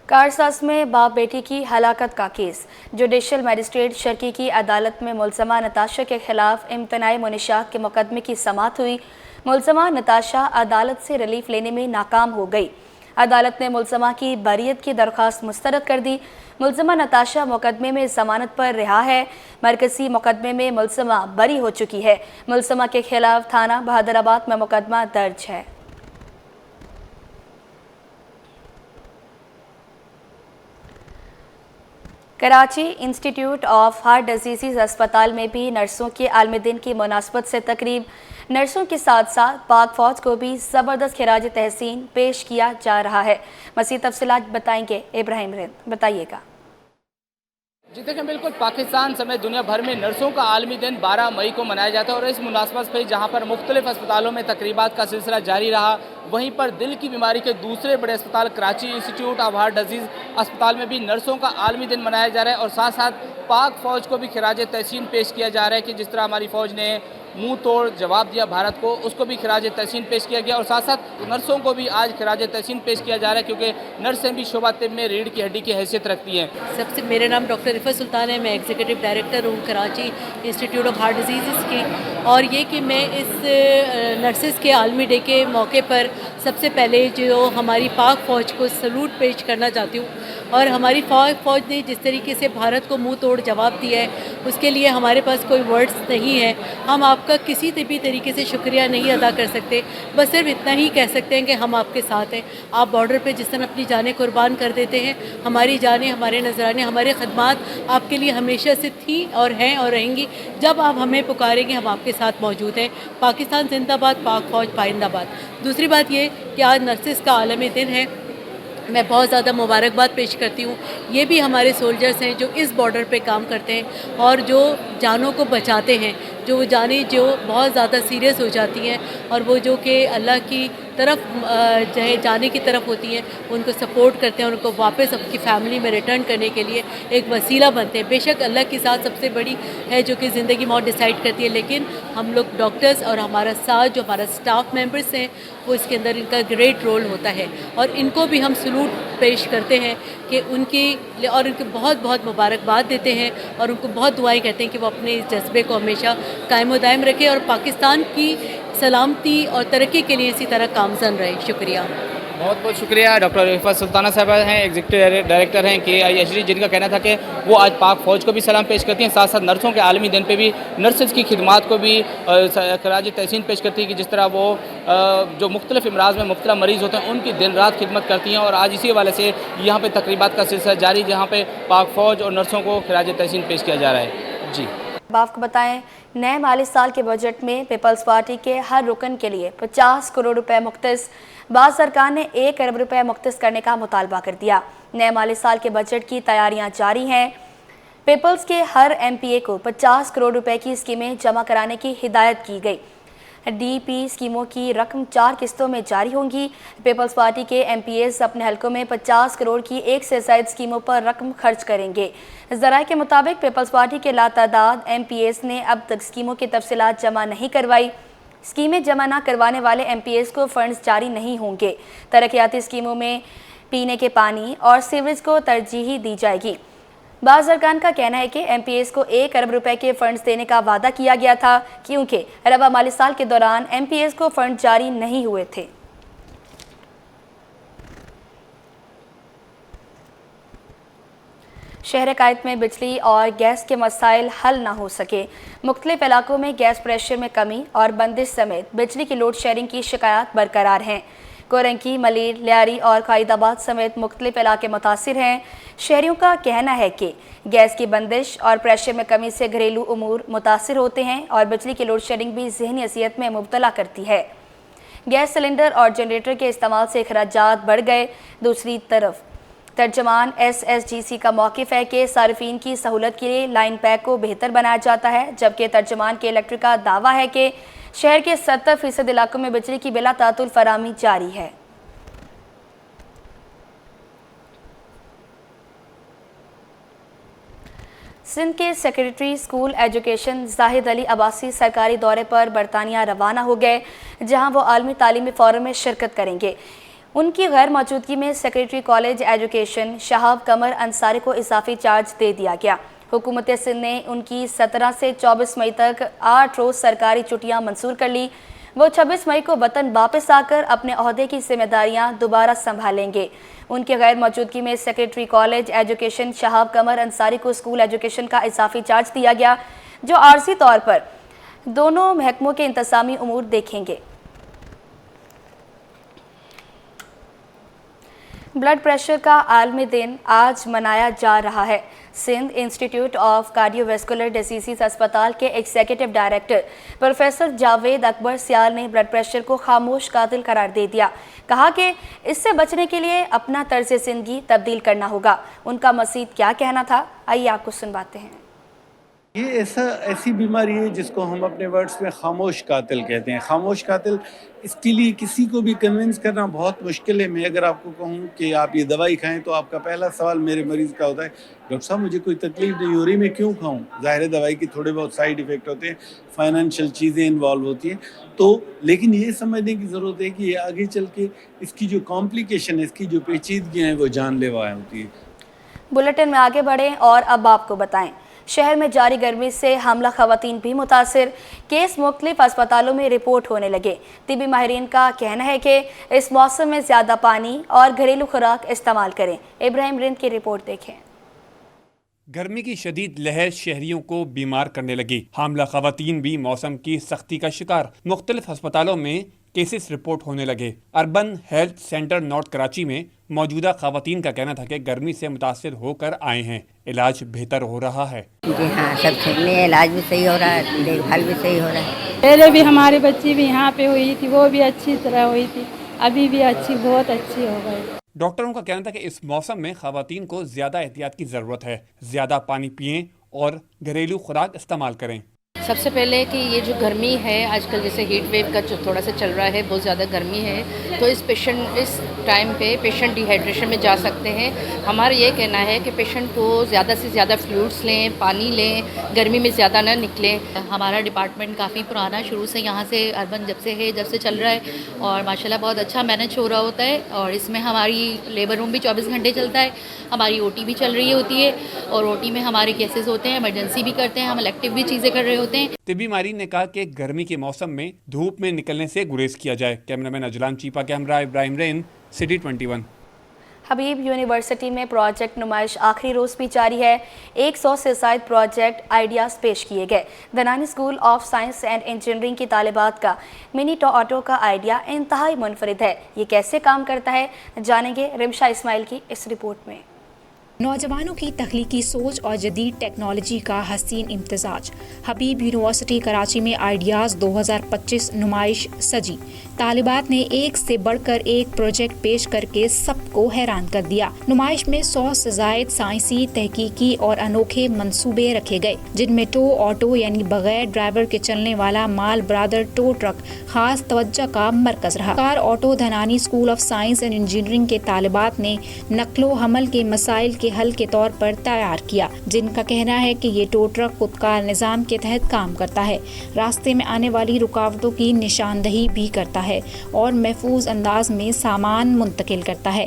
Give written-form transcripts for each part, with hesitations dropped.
कारसाज में बाप बेटी की हलाकत का केस। जुडिशल मजिस्ट्रेट शर्की की अदालत में मुलज़मा नताशा के खिलाफ इम्तनाई मुनिशात के मुकदमे की समाअत हुई। मुलज़मा नताशा अदालत से रिलीफ लेने में नाकाम हो गई। अदालत ने मुलज़मा की बरीयत की दरख्वास्त मुस्तरद कर दी। मुलज़मा नताशा मुकदमे में जमानत पर रिहा है। मरकज़ी मुकदमे में मुलज़मा बरी हो चुकी है। मुलज़मा के खिलाफ थाना बहादुराबाद में मुकदमा दर्ज है। Karachi institute of heart disease अस्पताल में भी नर्सों के आलमी दिन की मुनासबत से तकरीब। नर्सों के साथ साथ पाक फौज को भी ज़बरदस्त खिराज तहसीन पेश किया जा रहा है। मज़ीद तफसीलात बताएंगे इब्राहिम रिंद, बताइएगा। जी देखें, बिल्कुल पाकिस्तान समेत दुनिया भर में नर्सों का आलमी दिन 12 मई को मनाया जाता है और इस मुनासबत पर जहाँ पर मुख्तलिफ अस्पतालों में तकरीबात का सिलसिला जारी रहा, वहीं पर दिल की बीमारी के दूसरे बड़े अस्पताल Karachi institute of heart disease अस्पताल में भी नर्सों का आलमी दिन मनाया जा रहा है और साथ साथ पाक फ़ौज को भी खिराज तहसीन पेश किया जा रहा है कि जिस तरह हमारी फ़ौज ने मुंह तोड़ जवाब दिया भारत को, उसको भी खिराज तहसीन पेश किया गया और साथ साथ नर्सों को भी आज खिराज तहसीन पेश किया जा रहा है क्योंकि नर्सें भी शोबा तिब में रीढ़ की हड्डी की हैसियत रखती हैं। सबसे मेरा नाम डॉक्टर रिफत सुल्तान है, मैं एग्जीक्यूटिव डायरेक्टर हूँ Karachi institute of heart disease की। और ये कि मैं इस नर्सेज़ के आलमी डे के मौके पर सबसे पहले जो हमारी पाक फ़ौज को सलूट पेश करना चाहती हूँ और हमारी फ़ौज ने जिस तरीके से भारत को मुंह तोड़ जवाब दिया है उसके लिए हमारे पास कोई वर्ड्स नहीं है। हम आपका किसी भी तरीके से शुक्रिया नहीं अदा कर सकते, बस सिर्फ इतना ही कह सकते हैं कि हम आपके साथ हैं। आप बॉर्डर पे जिस तरह अपनी जानें कुर्बान कर देते हैं, हमारी जानें, हमारे नजराने, हमारे खदमात आपके लिए हमेशा से थी और हैं और रहेंगी। जब आप हमें पुकारेंगे हम आपके साथ मौजूद हैं। पाकिस्तान जिंदाबाद, पाक फ़ौज पाइंदाबाद। दूसरी बात ये कि आज नर्सिस का आलमी दिन है, मैं बहुत ज़्यादा मुबारकबाद पेश करती हूँ। ये भी हमारे सोल्जर्स हैं जो इस बॉर्डर पे काम करते हैं और जो जानों को बचाते हैं, जो जानें जो बहुत ज़्यादा सीरियस हो जाती हैं और वो जो कि अल्लाह की तरफ जाने की तरफ होती हैं, उनको सपोर्ट करते हैं, उनको वापस अपनी फैमिली में रिटर्न करने के लिए एक वसीला बनते हैं। बेशक अल्लाह की साथ सबसे बड़ी है जो कि ज़िंदगी मौत डिसाइड करती है, लेकिन हम लोग डॉक्टर्स और हमारा साथ जो हमारा स्टाफ मेंबर्स हैं वो इसके अंदर इनका ग्रेट रोल होता है और इनको भी हम सलूट पेश करते हैं कि उनकी और उनको बहुत बहुत मुबारकबाद देते हैं और उनको बहुत दुआएं कहते हैं कि वो अपने इस जज्बे को हमेशा कायम व दायम रखें और पाकिस्तान की सलामती और तरक्की के लिए इसी तरह कामज़न रहे। शुक्रिया, बहुत बहुत शुक्रिया। डॉक्टर रिफत सुल्ताना साहबा हैं, एग्जीक्यूटिव डायरेक्टर हैं KIHD, जिनका कहना था कि वो आज पाक फ़ौज को भी सलाम पेश करती हैं, साथ साथ नर्सों के आलमी दिन पे भी नर्सेज की खिदमात को भी खराज तहसीन पेश करती है कि जिस तरह वो जो मुख्तलिफ अमराज में मुब्तला मरीज़ होते हैं उनकी दिन रात खिदमत करती हैं और आज इसी हवाले से यहाँ पर तकरीबात का सिलसिला जारी, जहाँ पर पाक फ़ौज और नर्सों को खराज तहसीन पेश किया जा रहा है। जी आपको बताएं, नए माली साल के बजट में पीपल्स पार्टी के हर रुकन के लिए 50 करोड़ रुपए मुख्तस। बाद सरकार ने 1 अरब रुपए मुख्तस करने का मुतालबा कर दिया। नए माली साल के बजट की तैयारियां जारी हैं। पीपल्स के हर MPA को 50 करोड़ रुपए की स्कीमें जमा कराने की हिदायत की गई। DP स्कीमों की रकम 4 किस्तों में जारी होंगी। पीपल्स पार्टी के MPAs अपने हलकों में 50 करोड़ की एक से ज़ायद स्कीमों पर रकम खर्च करेंगे। ज़राए के मुताबिक पीपल्स पार्टी के लातादाद MPAs ने अब तक स्कीमों की तफसीलात जमा नहीं करवाई। स्कीमें जमा न करवाने वाले MPAs को फंड्स जारी नहीं होंगे। तरक्याती स्कीमों में पीने के पानी और सीवरेज को तरजीह दी जाएगी। बाज़ अरकान का कहना है कि MPAs को 1 अरब रुपए के फंड्स देने का वादा किया गया था क्योंकि रवा माली साल के दौरान MPAs को फंड जारी नहीं हुए थे। शहर कायद में बिजली और गैस के मसाइल हल ना हो सके। मुख्तलिफ इलाकों में गैस प्रेशर में कमी और बंदिश समेत बिजली की लोड शेयरिंग की शिकायत बरकरार हैं। कोरंकी, मलीर, लियारी और कायदाबाद समेत मुख्तलिफ इलाके मुतासिर हैं। शहरियों का कहना है कि गैस की बंदिश और प्रेशर में कमी से घरेलू उमूर मुतासिर होते हैं और बिजली की लोड शेडिंग भी ज़हनी असियत में मुब्तला करती है। गैस सिलेंडर और जनरेटर के इस्तेमाल से अखराजात बढ़ गए। दूसरी तरफ तर्जमान SSGC का मौक़िफ़ है कि सार्फिन की सहूलत के लिए लाइन पैक को बेहतर बनाया जाता है, जबकि तर्जमान के इलेक्ट्रिक का दावा है कि शहर के 70% इलाकों में बिजली की बिला तातुल फराहमी जारी है। सिंध के secretary school education Zahid Ali Abbasi सरकारी दौरे पर बरतानिया रवाना हो गए, जहां वो आलमी तालीमी फोरम में शिरकत करेंगे। ان کی غیر موجودگی میں سیکریٹری کالج ایجوکیشن شہاب قمر انصاری کو اضافی چارج دے دیا گیا۔ حکومت سندھ نے ان کی 17 سے 24 مئی تک 8 روز سرکاری چھٹیاں منظور کر لی۔ وہ 26 مئی کو وطن واپس آ کر اپنے عہدے کی ذمہ داریاں دوبارہ سنبھالیں گے۔ ان کی غیر موجودگی میں سیکریٹری کالج ایجوکیشن شہاب قمر انصاری کو اسکول ایجوکیشن کا اضافی چارج دیا گیا، جو عارضی طور پر دونوں محکموں کے انتظامی امور دیکھیں گے۔ بلڈ پریشر کا عالمی دن آج منایا جا رہا ہے۔ Sindh institute of cardio vascular diseases اسپتال کے ایگزیکٹو ڈائریکٹر پروفیسر جاوید اکبر سیال نے بلڈ پریشر کو خاموش قاتل قرار دے دیا۔ کہا کہ اس سے بچنے کے لیے اپنا طرز زندگی تبدیل کرنا ہوگا۔ ان کا مزید کیا کہنا تھا، آئیے آپ کو سنواتے ہیں۔ یہ ایسی بیماری ہے جس کو ہم اپنے ورڈز میں خاموش قاتل کہتے ہیں۔ خاموش قاتل، اس کے لیے کسی کو بھی کنونس کرنا بہت مشکل ہے۔ میں اگر آپ کو کہوں کہ آپ یہ دوائی کھائیں تو آپ کا پہلا سوال میرے مریض کا ہوتا ہے، ڈاکٹر صاحب مجھے کوئی تکلیف نہیں ہو رہی، میں کیوں کھاؤں؟ ظاہر ہے دوائی کے تھوڑے بہت سائیڈ ایفیکٹ ہوتے ہیں، فائنینشیل چیزیں انوالو ہوتی ہیں، تو لیکن یہ سمجھنے کی ضرورت ہے کہ یہ آگے چل کے اس کی جو کمپلیکیشن ہے، اس کی جو پیچیدگیاں ہیں وہ جان لیوا ہوتی ہیں۔ بلیٹن میں آگے بڑھیں اور اب آپ کو بتائیں۔ شہر میں جاری گرمی سے حاملہ خواتین بھی متاثر، کیس مختلف اسپتالوں میں رپورٹ ہونے لگے۔ طبی ماہرین کا کہنا ہے کہ اس موسم میں زیادہ پانی اور گھریلو خوراک استعمال کریں۔ ابراہیم رند کی رپورٹ دیکھیں۔ گرمی کی شدید لہر شہریوں کو بیمار کرنے لگی۔ حاملہ خواتین بھی موسم کی سختی کا شکار، مختلف ہسپتالوں میں کیسز رپورٹ ہونے لگے۔ Urban health centre north Karachi میں موجودہ خواتین کا کہنا تھا کہ گرمی سے متاثر ہو کر آئے ہیں، علاج بہتر ہو رہا ہے۔ جی ہاں، سب ٹھیک ہے، علاج بھی صحیح ہو رہا ہے، دیکھ بھال بھی صحیح ہو رہا ہے۔ پہلے بھی ہماری بچی بھی یہاں پہ ہوئی تھی، وہ بھی اچھی طرح ہوئی تھی، ابھی بھی اچھی، بہت اچھی ہو گئی۔ ڈاکٹروں کا کہنا تھا کہ اس موسم میں خواتین کو زیادہ احتیاط کی ضرورت ہے، زیادہ پانی پئیں اور گھریلو خوراک استعمال کریں۔ سب سے پہلے کہ یہ جو گرمی ہے آج کل، جیسے ہیٹ ویو کا جو تھوڑا سا چل رہا ہے، بہت زیادہ گرمی ہے، تو اس ٹائم پہ پیشنٹ ڈی ہائیڈریشن میں جا سکتے ہیں۔ ہمارا یہ کہنا ہے کہ پیشنٹ کو زیادہ سے زیادہ فلوئڈس لیں، پانی لیں، گرمی میں زیادہ نہ نکلیں۔ ہمارا ڈپارٹمنٹ کافی پرانا شروع سے یہاں سے اربن جب سے چل رہا ہے، اور ماشاءاللہ بہت اچھا مینج ہو رہا ہوتا ہے، اور اس میں ہماری لیبر روم بھی 24 گھنٹے چلتا ہے، ہماری او ٹی بھی چل رہی ہوتی ہے، اور او ٹی میں ہمارے کیسز ہوتے ہیں، ایمرجنسی بھی کرتے ہیں، ہم الیکٹیو بھی چیزیں کر رہے ہوتے ہیں۔ طبی ماہرین نے کہا کہ گرمی کے موسم میں دھوپ میں نکلنے سے گریز کیا جائے۔ کیمرامین اجلان چیپا کے ہمراہ ابراہیم رین، سٹی 21۔ حبیب یونیورسٹی میں پروجیکٹ نمائش آخری روز بھی جاری ہے۔ 100 سے زائد پروجیکٹ آئیڈیاز پیش کیے گئے۔ Dhanani school of science and engineering کی طالبات کا منی آٹو کا آئیڈیا انتہائی منفرد ہے۔ یہ کیسے کام کرتا ہے، جانیں گے رمشا اسماعیل کی اس رپورٹ میں۔ نوجوانوں کی تخلیقی سوچ اور جدید ٹیکنالوجی کا حسین امتزاج۔ حبیب یونیورسٹی کراچی میں آئیڈیاز 2025 نمائش سجی۔ طالبات نے ایک سے بڑھ کر ایک پروجیکٹ پیش کر کے سب کو حیران کر دیا۔ نمائش میں 100 سے زائد سائنسی، تحقیقی اور انوکھے منصوبے رکھے گئے، جن میں ٹو آٹو یعنی بغیر ڈرائیور کے چلنے والا مال برادر ٹو ٹرک خاص توجہ کا مرکز رہا۔ کار آٹو Dhanani school of science and engineering کے طالبات نے نقل و حمل کے مسائل کے حل کے طور پر تیار کیا، جن کا کہنا ہے کہ یہ ٹو ٹرک خودکار نظام کے تحت کام کرتا ہے، راستے میں آنے والی رکاوٹوں کی نشاندہی بھی کرتا ہے اور محفوظ انداز میں سامان منتقل کرتا ہے۔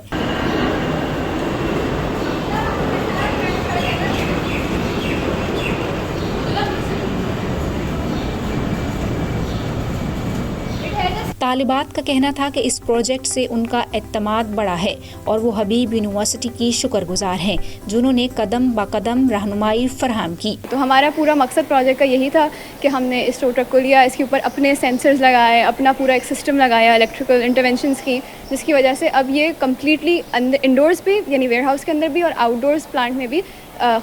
طالبات کا کہنا تھا کہ اس پروجیکٹ سے ان کا اعتماد بڑھا ہے اور وہ حبیب یونیورسٹی کی شکر گزار ہیں، جنہوں نے قدم با قدم رہنمائی فراہم کی۔ تو ہمارا پورا مقصد پروجیکٹ کا یہی تھا کہ ہم نے اس ٹو ٹرک کو لیا، اس کے اوپر اپنے سینسرز لگائے، اپنا پورا ایک سسٹم لگایا الیکٹریکل انٹرونشنز کی، جس کی وجہ سے اب یہ کمپلیٹلی انڈورز بھی یعنی ویئر ہاؤس کے اندر بھی اور آؤٹ ڈورز پلانٹ میں بھی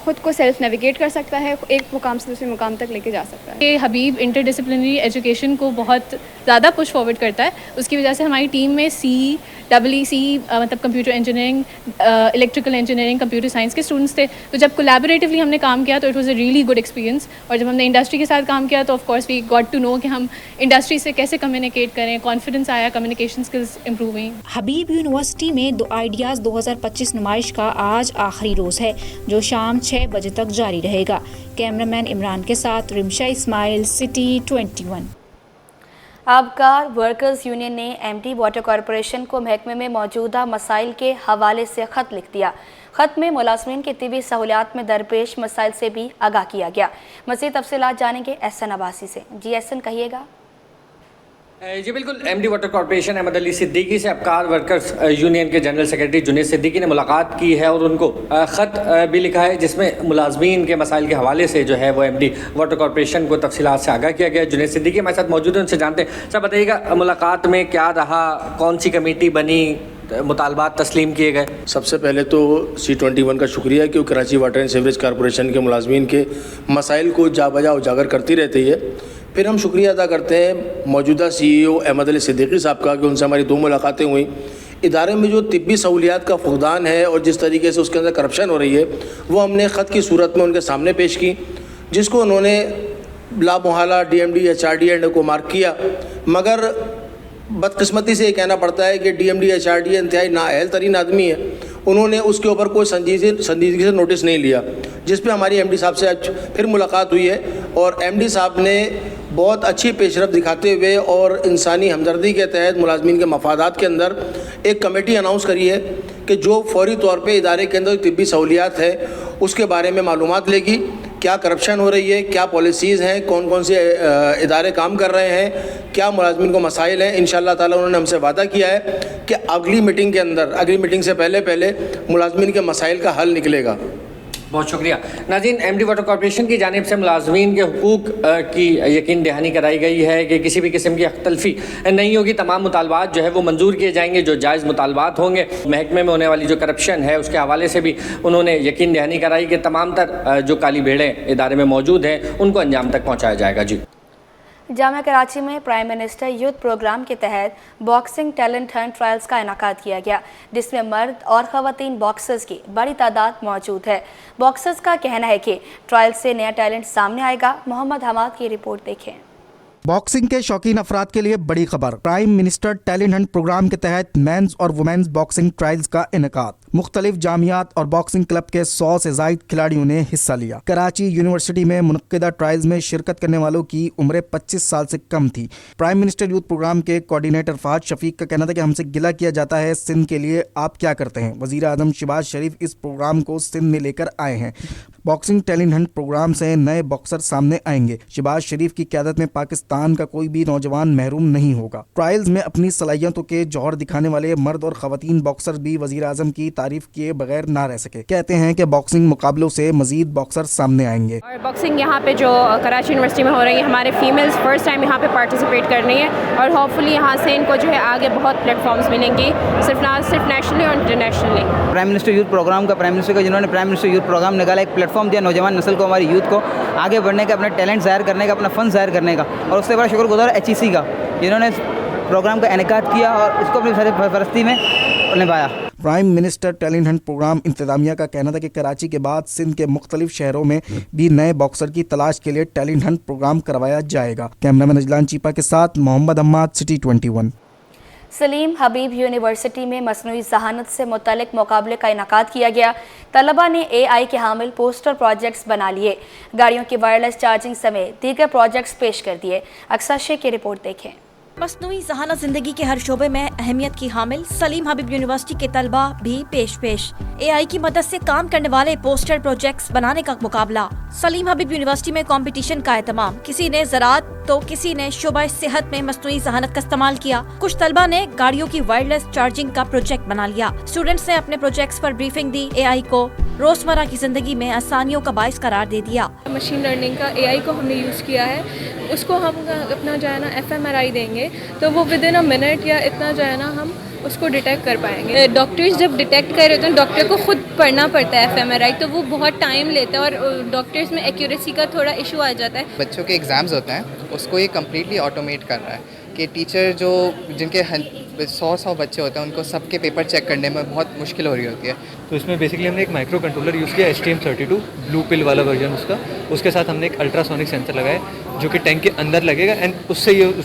خود کو سیلف نیویگیٹ کر سکتا ہے، ایک مقام سے دوسرے مقام تک لے کے جا سکتا ہے۔ یہ حبیب انٹر ڈسپلنری ایجوکیشن کو بہت زیادہ پش فارورڈ کرتا ہے، اس کی وجہ سے ہماری ٹیم میں سی مطلب computer engineering, electrical engineering, computer science کے اسٹوڈنٹس تھے، تو جب کولیبریٹیولی ہم نے کام کیا تو it was a really good experience, اور جب ہم نے انڈسٹری کے ساتھ کام کیا تو of course we got to know کہ ہم انڈسٹری سے کیسے کمیونیکیٹ کریں، کانفیڈنس آیا، کمیونیکیشن اسکلز امپروو ہوئیں۔ حبیب یونیورسٹی میں آئیڈیاز 2025 نمائش کا آج آخری روز ہے، جو شام 6 بجے تک جاری رہے گا۔ کیمرامین عمران کے ساتھ رمشا اسماعیل، سٹی 21۔ आबकार वर्कर्स यूनियन ने एमडी वाटर कॉरपोरेशन को महकमे में मौजूदा मसाइल के हवाले से ख़त लिख दिया। ख़त में मुलाज़मीन की तिबी सहूलियात में दरपेश मसाइल से भी आगाह किया गया। मज़ीद तफसीलात जानेंगे एहसन अब्बासी से। जी एहसन, कहिएगा। जी बिल्कुल, MD water corporation Ahmed Ali Siddiqui से आबकार वर्कर्स यूनियन के जनरल सेक्रेटरी जुनैद सिद्दीकी ने मुलाकात की है और उनको ख़त भी लिखा है जिसमें मुलाजमीन के मसाइल के हवाले से जो है वो एमडी वाटर कॉरपोरेशन को तफसीलात से आगाह किया गया। जुनैद सिद्दीकी हमारे साथ मौजूद हैं, उनसे जानते हैं। सर बताइएगा, मुलाकात में क्या रहा, कौन सी कमेटी बनी, मुतालबात तस्लीम किए गए? सबसे पहले तो C21 का शुक्रिया कि वो Karachi water and sewerage corporation के मुलाजमीन के मसाइल को जा बजा उजागर करती रहती है। फिर हम शुक्रिया अदा करते हैं मौजूदा CEO अहमद अली सिद्दीकी साहब का कि उनसे हमारी 2 मुलाकातें हुई। इदारे में जो तिब्बी सहूलियात का फुकदान है और जिस तरीके से उसके अंदर करप्शन हो रही है वो हमने ख़त की सूरत में उनके सामने पेश की, जिसको उन्होंने लामोहला DMD HRD को मार्क किया। मगर बदकिस्मती से ये कहना पड़ता है कि DMD HRD इंतहाई नाअहल तरीन आदमी है, उन्होंने उसके ऊपर कोई संजीदगी से नोटिस नहीं लिया, जिस पे हमारी MD साहब से आज फिर मुलाकात हुई है और MD साहब ने बहुत अच्छी पेशरफ्त दिखाते हुए और इंसानी हमदर्दी के तहत मुलाजमीन के मफादात के अंदर एक कमेटी अनाउंस करी है कि जो फौरी तौर पे इदारे के अंदर तिब्बी सहूलियात है उसके बारे में मालूमात लेगी, क्या करप्शन हो रही है, क्या पॉलिसीज़ हैं, कौन कौन से इदारे काम कर रहे हैं, क्या मुलाजमीन को मसाइल हैं। इंशाअल्लाह ताला उन्होंने हमसे वादा किया है कि अगली मीटिंग के अंदर, अगली मीटिंग से पहले मुलाजमीन के मसाइल का हल निकलेगा। बहुत शुक्रिया। नाज़रीन, एमडी वाटर कॉरपोरेशन की जानिब से मुलाजमीन के हुकूक की यकीन दहानी कराई गई है कि किसी भी किस्म की अख्तलफी नहीं होगी। तमाम मुतालबात जो है वो मंजूर किए जाएंगे जो जायज़ मुतालबात होंगे। महकमे में होने वाली जो करप्शन है उसके हवाले से भी उन्होंने यकीन दहानी कराई कि तमाम तर जो काली भेड़ें इदारे में मौजूद हैं उनको अंजाम तक पहुँचाया जाएगा। जी। जामिया कराची में प्राइम मिनिस्टर यूथ प्रोग्राम के तहत बॉक्सिंग टैलेंट हंट ट्रायल्स का इनेकाद किया गया, जिसमें मर्द और ख़वातीन बॉक्सर्स की बड़ी तादाद मौजूद है। बॉक्सर्स का कहना है कि ट्रायल से नया टैलेंट सामने आएगा। मोहम्मद हमाद की रिपोर्ट देखें। बॉक्सिंग के शौकीन अफराद के लिए बड़ी खबर। Prime minister talent hunt programme के तहत मेंस और वुमेन्स बॉक्सिंग ट्रायल्स का इनेकाद। मुख्तलिफ जामियात और बॉक्सिंग क्लब के 100 से ज़ायद खिलाड़ियों ने हिस्सा लिया। कराची यूनिवर्सिटी में मुनक्किदा ट्रायल्स में शिरकत करने वालों की उम्र 25 साल से कम थी। प्राइम मिनिस्टर यूथ प्रोग्राम के कोऑर्डिनेटर फहद शफीक का कहना था कि हमसे गिला किया जाता है, सिंध के लिए आप क्या करते हैं। वज़ीर आज़म शहबाज शरीफ इस प्रोग्राम को सिंध में लेकर आए हैं। बॉक्सिंग टैलेंट हंट प्रोग्राम से नए बॉक्सर सामने आएंगे। शहबाज शरीफ की क़यादत में पाकिस्तान का कोई भी नौजवान महरूम नहीं होगा। ट्रायल्स में अपनी सलाहियतों के जौहर दिखाने वाले मर्द और ख़वातीन बॉक्सर भी वज़ीर आज़म की तारीफ किए बगैर ना रह सके। कहते हैं कि बॉक्सिंग मुकाबलों से मजीद बॉक्सर सामने आएंगे। और बॉक्सिंग यहाँ पे जो कराची यूनिवर्सिटी में हो रही है, हमारे फीमेल्स फर्स्ट टाइम यहाँ पे पार्टिसिपेट कर रही हैं और होपफुली यहाँ से इनको जो है आगे बहुत प्लेटफॉर्म्स मिलेंगी, सिर्फ नेशनली और internationally. Prime minister youth programme का प्राइम मिनिस्टर का जिन्होंने प्राइम मिनिस्टर यूथ प्रोग्राम निकाला, एक प्लेटफॉर्म दिया नौजवान नस्ल को, हमारी यूथ को आगे बढ़ने का, अपना टैलेंट ज़ाहिर करने का, अपना फ़न ज़ाहिर करने का। और उससे बड़ा शुक्रगुजार HEC का जिन्होंने प्रोग्राम का इनेकाद किया और इसको अपनी सरपरस्ती में निभाया। Prime minister talent hunt programme इंतजामिया का कहना था कि कराची के बाद सिंध के मुख्तलिफ शहरों में भी नए बॉक्सर की तलाश के लिए टैलेंट हंट प्रोग्राम करवाया जाएगा। कैमरामैन अजलान चीपा के साथ मोहम्मद अम्माद, सिटी 21। सलीम हबीब यूनिवर्सिटी में मसनूई ज़हानत से मुतल्लिक मुकाबले का इनेकाद किया गया। तलबा ने AI के हामिल पोस्टर प्रोजेक्ट्स बना लिए, गाड़ियों की वायरलेस चार्जिंग समेत दीगर प्रोजेक्ट्स पेश कर दिए। अक्सर शेख की रिपोर्ट देखें। मसनूई ज़हानत ज़िंदगी के हर शोबे में अहमियत की हामिल सलीम हबीब यूनिवर्सिटी के तलबा भी पेश AI की मदद से काम करने वाले पोस्टर प्रोजेक्ट्स बनाने का मुकाबला। सलीम हबीब यूनिवर्सिटी में कंपटीशन का एहतमाम, किसी ने ज़राअत तो किसी ने शोबा सेहत में मसनूई ज़हानत का इस्तेमाल किया। कुछ तलबा ने गाड़ियों की वायरलेस चार्जिंग का प्रोजेक्ट बना लिया। स्टूडेंट्स ने अपने प्रोजेक्ट्स पर ब्रीफिंग दी। AI को रोजमर्रा की जिंदगी में आसानियों का बाइस करार दे दिया। मशीन लर्निंग का AI को हमने यूज़ किया है, उसको हम अपना जो है ना fMRI देंगे तो वो विदिन अ मिनट या इतना जो है ना हम उसको डिटेक्ट कर पाएंगे। डॉक्टर्स जब डिटेक्ट कर रहे होते हैं, डॉक्टर को खुद पढ़ना पड़ता है fMRI, तो वो बहुत टाइम लेता है और डॉक्टर्स में एक्यूरेसी का थोड़ा इशू आ जाता है। बच्चों के एग्ज़ाम्स होते हैं उसको ये कम्प्लीटली ऑटोमेट कर रहा है कि टीचर जो जिनके 100 बच्चे होते हैं उनको सबके पेपर चेक करने में बहुत मुश्किल हो रही होती है। तो इसमें बेसिकली हमने एक माइक्रो कंट्रोलर यूज़ किया, STM32 ब्लू पिल वाला वर्जन उसका। उसके साथ हमने एक अल्ट्रासोनिक सेंसर लगाया جو کہ ٹینک کے اندر لگے گا اینڈ اس سے یہ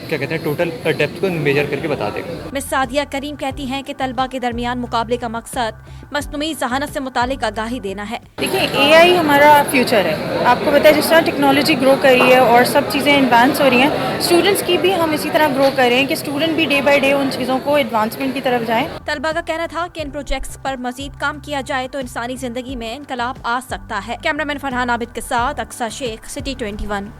کیا کہتے ہیں ٹوٹل ڈیپتھ کو میجر کر کے بتا دے گا. مس سعدیہ کریم کہتی ہیں کہ طلبہ کے درمیان مقابلے کا مقصد مصنوعی ذہانت سے متعلق آگاہی دینا ہے. دیکھیں اے آئی ہمارا فیوچر ہے. آپ کو پتہ ہے جس طرح ٹیکنالوجی گرو کر رہی ہے اور سب چیزیں ایڈوانس ہو رہی ہیں, اسٹوڈنٹس کی بھی ہم اسی طرح گرو کر رہے ہیں کہ اسٹوڈنٹ بھی ڈے بائی ڈے ان چیزوں کو ایڈوانسمنٹ کی طرف جائیں. طلبہ کا کہنا تھا کہ ان پروجیکٹس پر مزید کام کیا جائے تو انسانی زندگی میں انقلاب آ سکتا ہے. کیمرہ مین فرحان عابد کے ساتھ اقصیٰ شیخ, سٹی 21.